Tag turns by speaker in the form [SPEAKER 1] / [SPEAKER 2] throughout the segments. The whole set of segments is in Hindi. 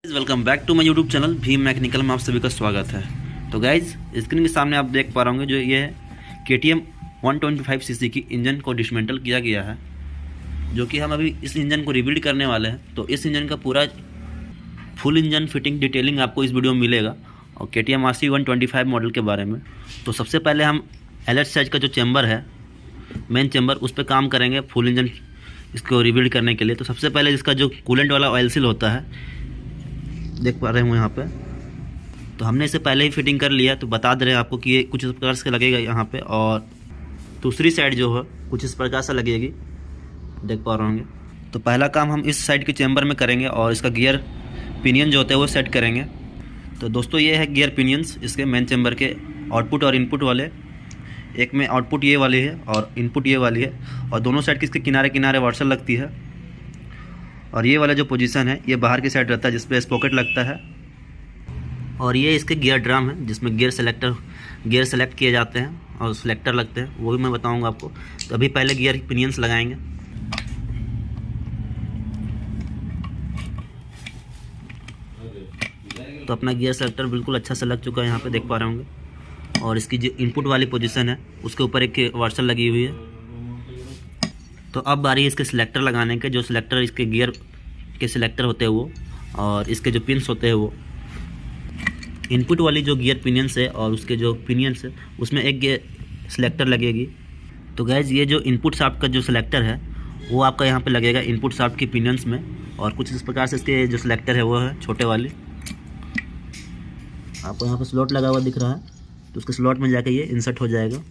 [SPEAKER 1] Welcome back to my YouTube channel Bhim mechanical में आप सभी का स्वागत है। तो गाइज स्क्रीन के सामने आप देख पा रहे होंगे जो ये है KTM 125 सीसी की इंजन को डिसमेंटल किया गया है, जो कि हम अभी इस इंजन को रिबिल्ड करने वाले हैं। तो इस इंजन का पूरा फुल इंजन फिटिंग डिटेलिंग आपको इस वीडियो में मिलेगा और KTM RC 125 मॉडल के बारे में। तो सबसे पहले हम LH साइज का जो चैम्बर है, मेन चैम्बर, उस पर काम करेंगे फुल इंजन इसको रिबिल्ड करने के लिए। तो सबसे पहले इसका जो कूलेंट वाला ऑयल सील होता है, देख पा रहे हैं यहाँ पे, तो हमने इसे पहले ही फिटिंग कर लिया। तो बता दे रहे हैं आपको कि ये कुछ इस प्रकार से लगेगा यहाँ पे, और दूसरी साइड जो है कुछ इस प्रकार से लगेगी, देख पा रहे होंगे। तो पहला काम हम इस साइड के चैम्बर में करेंगे और इसका गियर पिनियन जो होता है वो सेट करेंगे। तो दोस्तों ये है गियर पिनियंस इसके मेन चैम्बर के आउटपुट और इनपुट वाले। एक में आउटपुट ये वाली है और इनपुट ये वाली है, और दोनों साइड की इसके किनारे किनारे वार्सल लगती है। और ये वाला जो पोजीशन है ये बाहर की साइड रहता है, जिसपे स्पॉकेट लगता है। और ये इसके गियर ड्रम है जिसमें गियर सेलेक्ट किए जाते हैं और सिलेक्टर लगते हैं, वो भी मैं बताऊंगा आपको। तो अभी पहले गियर पिनियंस लगाएंगे। तो अपना गियर सेलेक्टर बिल्कुल अच्छा से लग चुका है, यहाँ पे देख पा रहे होंगे। और इसकी जो इनपुट वाली पोजीशन है उसके ऊपर एक वार्सल लगी हुई है। तो अब बारी है इसके सिलेक्टर लगाने के। जो सिलेक्टर इसके गियर के सिलेक्टर होते हैं वो, और इसके जो पिन्स होते हैं वो, इनपुट वाली जो गियर पिनियंस है और उसके जो पिनियंस है उसमें एक गियर सिलेक्टर लगेगी। तो गैस ये जो इनपुट शाफ्ट का जो सिलेक्टर है वो आपका यहाँ पे लगेगा इनपुट शाफ्ट की पिनियंस में। और कुछ इस प्रकार से इसके जो सिलेक्टर है वो है छोटे वाली, आपको यहाँ पे स्लॉट लगा हुआ दिख रहा है, तो उसके स्लॉट में जाके ये इंसर्ट हो जाएगा।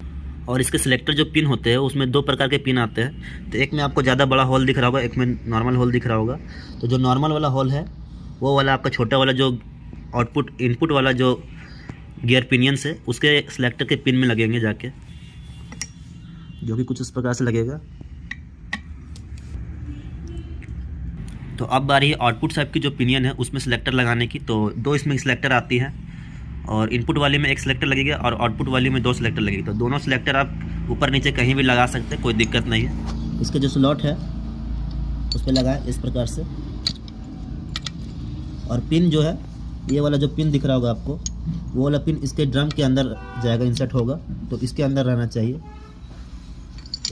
[SPEAKER 1] और इसके सिलेक्टर जो पिन होते हैं उसमें दो प्रकार के पिन आते हैं। तो एक में आपको ज़्यादा बड़ा होल दिख रहा होगा, एक में नॉर्मल होल दिख रहा होगा। तो जो नॉर्मल वाला होल है वो वाला आपका छोटा वाला जो आउटपुट इनपुट वाला जो गियर पिनियंस है उसके सिलेक्टर के पिन में लगेंगे जाके, जो कि कुछ इस प्रकार से लगेगा। तो अब बारी है आउटपुट साइड की जो पिनियन है उसमें सिलेक्टर लगाने की। तो दो इसमें सिलेक्टर आती है, और इनपुट वाले में एक सिलेक्टर लगेगा और आउटपुट वाले में दो सिलेक्टर लगेगी। तो दोनों सिलेक्टर आप ऊपर नीचे कहीं भी लगा सकते हैं, कोई दिक्कत नहीं है। इसके जो स्लॉट है उस पर लगाएं इस प्रकार से। और पिन जो है, ये वाला जो पिन दिख रहा होगा आपको, वो वाला पिन इसके ड्रम के अंदर जाएगा, इंसर्ट होगा, तो इसके अंदर रहना चाहिए।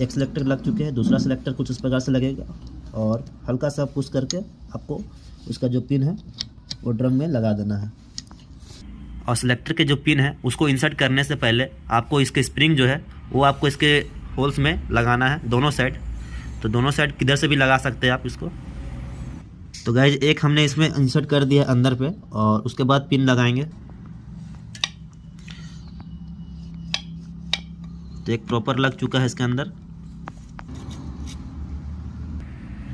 [SPEAKER 1] एक सिलेक्टर लग चुके हैं, दूसरा सिलेक्टर कुछ इस प्रकार से लगेगा, और हल्का सा पुश करके आपको उसका जो पिन है वो ड्रम में लगा देना है। और सिलेक्टर के जो पिन है उसको इंसर्ट करने से पहले आपको इसके स्प्रिंग जो है वो आपको इसके होल्स में लगाना है, दोनों साइड। तो दोनों साइड किधर से भी लगा सकते हैं आप इसको। तो गाइज एक हमने इसमें इंसर्ट कर दिया अंदर पे, और उसके बाद पिन लगाएंगे। तो एक प्रॉपर लग चुका है इसके अंदर।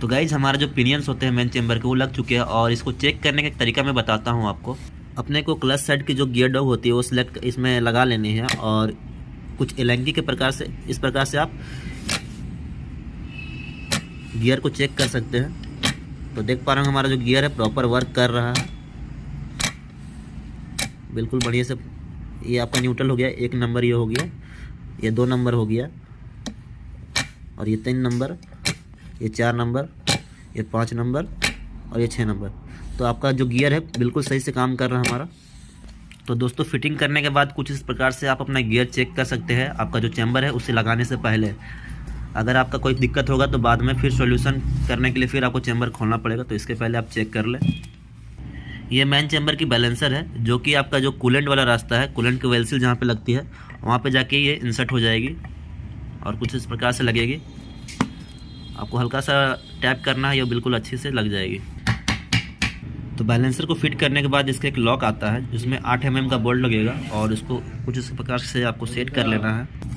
[SPEAKER 1] तो गाइज हमारा जो पिनियंस होते हैं मेन चेम्बर के वो लग चुके हैं, और इसको चेक करने का एक तरीका मैं बताता हूँ आपको। अपने को क्लच साइड की जो गियर डॉग होती है वो सिलेक्ट इसमें लगा लेनी है, और कुछ एलेंगी के प्रकार से इस प्रकार से आप गियर को चेक कर सकते हैं। तो देख पा रहे हैं हमारा जो गियर है प्रॉपर वर्क कर रहा है बिल्कुल बढ़िया से। ये आपका न्यूट्रल हो गया, 1 नंबर ये हो गया, ये 2 नंबर हो गया, और ये 3 नंबर, ये 4 नंबर, ये 5 नंबर, और ये 6 नंबर। तो आपका जो गियर है बिल्कुल सही से काम कर रहा है हमारा। तो दोस्तों फिटिंग करने के बाद कुछ इस प्रकार से आप अपना गियर चेक कर सकते हैं, आपका जो चैम्बर है उसे लगाने से पहले। अगर आपका कोई दिक्कत होगा तो बाद में फिर सॉल्यूशन करने के लिए फिर आपको चैम्बर खोलना पड़ेगा, तो इसके पहले आप चेक कर लें। ये मेन चैम्बर की बैलेंसर है, जो कि आपका जो कूलेंट वाला रास्ता है, कूलेंट की ऑयल सील जहाँ पे लगती है वहाँ पे जाके ये इंसर्ट हो जाएगी, और कुछ इस प्रकार से लगेगी। आपको हल्का सा टैप करना है, ये बिल्कुल अच्छे से लग जाएगी। तो बैलेंसर को फिट करने के बाद इसका एक लॉक आता है जिसमें 8 mm का बोल्ट लगेगा, और इसको कुछ इस प्रकार से आपको सेट कर लेना है।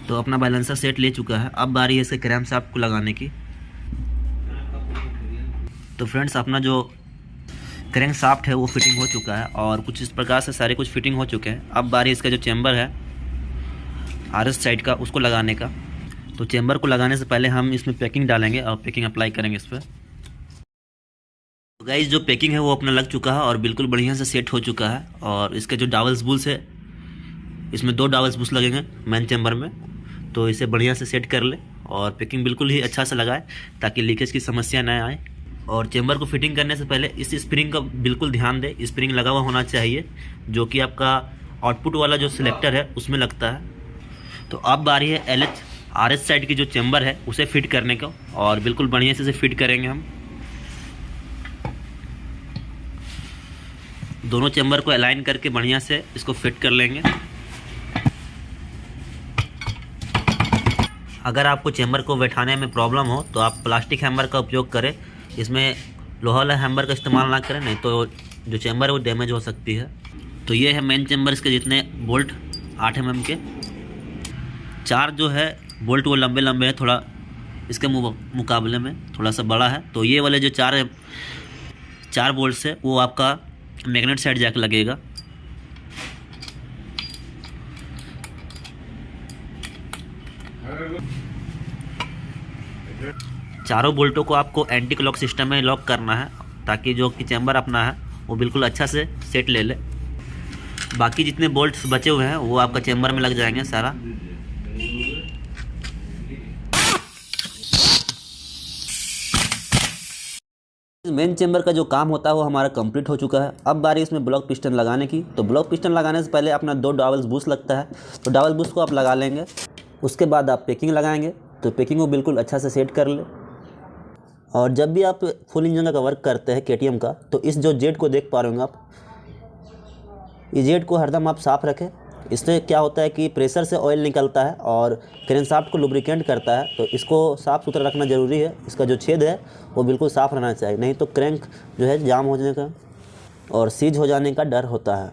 [SPEAKER 1] तो अपना बैलेंसर सेट ले चुका है। अब बारी है इसके क्रैंक शाफ्ट को लगाने की। तो फ्रेंड्स अपना जो क्रैंक शाफ्ट है वो फिटिंग हो चुका है, और कुछ इस प्रकार से सारे कुछ फिटिंग हो चुके हैं। अब बारी इसका जो चैम्बर है RS साइड का उसको लगाने का। तो चैम्बर को लगाने से पहले हम इसमें पैकिंग डालेंगे और पैकिंग अप्लाई करेंगे इस पर। तो गाइस जो पैकिंग है वो अपना लग चुका है और बिल्कुल बढ़िया से सेट हो चुका है। और इसके जो डावल्स बुल्स है, इसमें 2 डावल्स बुल्स लगेंगे मेन चैम्बर में। तो इसे बढ़िया से सेट कर ले और पैकिंग बिल्कुल ही अच्छा से लगाए ताकि लीकेज की समस्या ना आए। और चेम्बर को फिटिंग करने से पहले इस स्प्रिंग का बिल्कुल ध्यान दें, स्प्रिंग लगा हुआ होना चाहिए जो कि आपका आउटपुट वाला जो सिलेक्टर है उसमें लगता है। तो अब बारी है LH RS साइड की जो चेम्बर है उसे फिट करने का, और बिल्कुल बढ़िया से इसे फिट करेंगे हम। दोनों चेम्बर को अलाइन करके बढ़िया से इसको फिट कर लेंगे। अगर आपको चेम्बर को बैठाने में प्रॉब्लम हो तो आप प्लास्टिक हैमर का उपयोग करें, इसमें लोहा वाला हैमर का इस्तेमाल ना करें, नहीं तो जो चेम्बर है वो डैमेज हो सकती है। तो ये है मेन चेम्बर, इसके जितने बोल्ट 8 mm के। 4 जो है बोल्ट वो लंबे लंबे हैं, थोड़ा इसके मुकाबले में थोड़ा सा बड़ा है। तो ये वाले जो 4 बोल्ट है वो आपका मैग्नेट साइड जाकर लगेगा। चारों बोल्टों को आपको एंटी क्लॉक सिस्टम में लॉक करना है ताकि जो कि चेम्बर अपना है वो बिल्कुल अच्छा से सेट ले ले। बाकी जितने बोल्ट्स बचे हुए हैं वो आपका चेम्बर में लग जाएंगे सारा। मेन चेम्बर का जो काम होता है वो हमारा कंप्लीट हो चुका है। अब बारी इसमें ब्लॉक पिस्टन लगाने की। तो ब्लॉक पिस्टन लगाने से पहले अपना 2 डबल बूस्ट लगता है, तो डबल बूस्ट को आप लगा लेंगे। उसके बाद आप पैकिंग लगाएंगे, तो पैकिंग को बिल्कुल अच्छा से सेट कर ले। और जब भी आप फुल इंजन का वर्क करते हैं KTM का, तो इस जो जेट को देख पा रहे होंगे आप, इस जेट को हरदम आप साफ़ रखें। इससे क्या होता है कि प्रेशर से ऑयल निकलता है और क्रैंकशाफ्ट को लुब्रिकेंट करता है, तो इसको साफ़ सुथरा रखना ज़रूरी है। इसका जो छेद है वो बिल्कुल साफ़ रहना चाहिए, नहीं तो क्रैंक जो है जाम हो जाने का और सीज हो जाने का डर होता है।